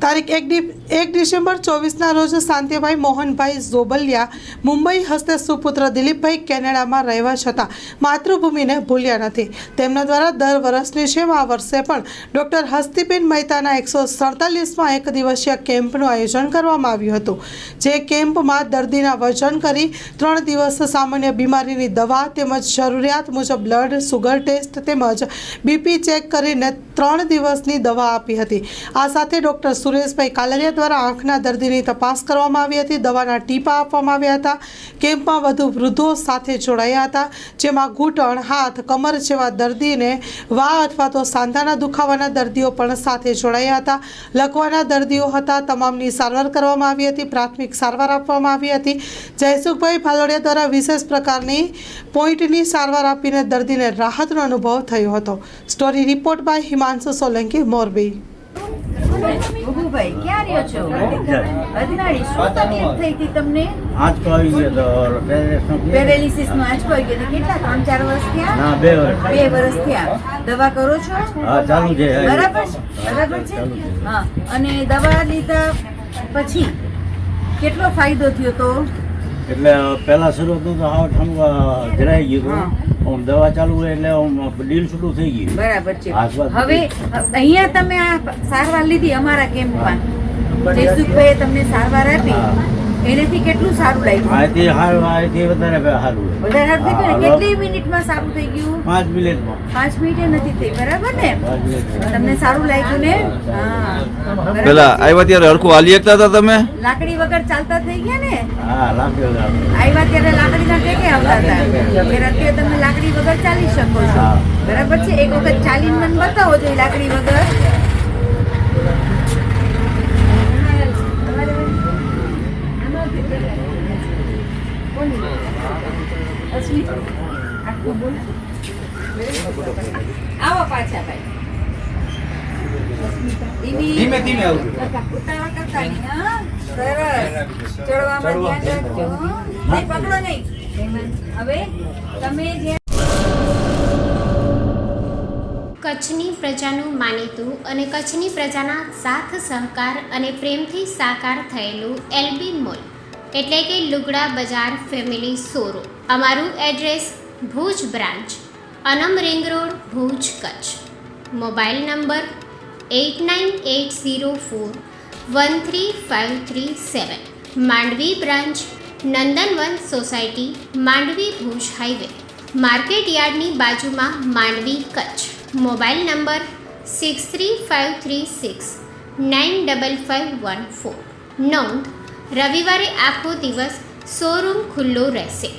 તારીખ 1 ડિસેમ્બર 24ના રોજ શાંતિભાઈ મોહનભાઈ ઝોબલિયા મુંબઈ હસ્તે સુપુત્ર દિલીપભાઈ કેનેડામાં રહેવા છતાં માતૃભૂમિને ભૂલ્યા નથી. તેમના દ્વારા દર વર્ષની જેમ આ વર્ષે પણ ડૉક્ટર હસ્તીબેન મહેતાના 147માં એક દિવસીય કેમ્પનું આયોજન કરવામાં આવ્યું હતું. જે કેમ્પમાં દર્દીના વજન કરી 3 દિવસ સામાન્ય બીમારીની દવા તેમજ જરૂરિયાત મુજબ બ્લડ સુગર ટેસ્ટ તેમજ બીપી ચેક કરીને 3 દિવસની દવા આપી હતી. આ સાથે ડૉક્ટર સુરેશભાઈ કાલરિયા દ્વારા આંખના દર્દીની તપાસ કરવામાં આવી હતી. દવાના ટીપા આપવામાં આવ્યા હતા. કેમ્પમાં વધુ વૃદ્ધો સાથે જોડાયા હતા, જેમાં ઘૂંટણ, હાથ, કમર જેવા દર્દીને વાહ અથવા તો સાંધાના દુખાવાના દર્દીઓ પણ સાથે જોડાયા હતા. લકવાના દર્દીઓ હતા. તમામની સારવાર કરવામાં આવી હતી. પ્રાથમિક સારવાર આપવામાં આવી હતી. જયસુખભાઈ ભાલોડિયા દ્વારા વિશેષ પ્રકારની પોઈન્ટની સારવાર આપીને દર્દીને રાહતનો અનુભવ થયો હતો. Story report by Himanshu Solanki, Morbi. ભાઈ ક્યાં રહ્યો છો? અજનાળી શું તકલીફ થઈ હતી તમને? આંચકો આવી ગયો, પેરેલિસિસ નો આંચકો આવી ગયો. કેટલા 3-4 વર્ષ થયા? ના 2 વર્ષ. 2 વર્ષ થયા. દવા કરો છો? હા, ચાલુ છે. બરાબર છે. હા, અને દવા લીધા પછી કેટલો ફાયદો થયો તો? એટલે પહેલા શરૂઆતનું તો હાવ ઠંગ જરાઈ ગયું હતું. દવા ચાલુ હોય એટલે ડીલ છૂટું થઈ ગયું. બરાબર છે. હવે અહીંયા તમે આ સારવાર લીધી અમારા કેમ્પમાં, જયસુખભાઈએ તમને સારવાર આપી, એનાથી કેટલું સારું લાગ્યું? આથી સારું, આથી વધારે સારું. વધારે સારું થઈ ગયું ને? કેટલી મિનિટમાં સારું થઈ ગયું? 5 મિનિટમાં. 5 મિનિટે નથી થઈ, બરાબર ને? તમને સારું લાગ્યું ને? હા. પેલા આવ્યા ત્યારે હરખું હાલી શકતા હતા તમે? લાકડી વગર ચાલતા થઈ ગયા ને? હા, લાકડી આવ્યા ત્યારે લાકડીના ટેકે આવતા હતા. અત્યારે તમે લાકડી વગર ચાલી શકો છો, બરાબર છે? એક વખત ચાલીને મને બતાવો છો લાકડી વગર. આવો પાછા ભાઈ. ધીમે ધીમે આવજો. ઉતાવળ કરતા નહીં, હા? સરસ. ચડવામાં ધ્યાન રાખજો, હો? નહીં, પકડો નહીં. હવે તમે જે કચ્છની પ્રજાનું માનીતું અને કચ્છની પ્રજાના સાથ સહકાર અને પ્રેમથી સાકાર થયેલું એલબી મોલ એટલે કે લુગડા બજાર ફેમિલી શોરૂમ. અમારું address Bhuj branch, Anam ring road, Bhuj, Kutch. Mobile number 8980413537. Mandvi branch, Nandanvan society, Mandvi, Bhuj highway, market યાર્ડની બાજુમાં, માંડવી, કચ્છ. Mobile number 6353695514. નોંધ: રવિવારે આખો દિવસ શોરૂમ ખુલ્લો રહેશે.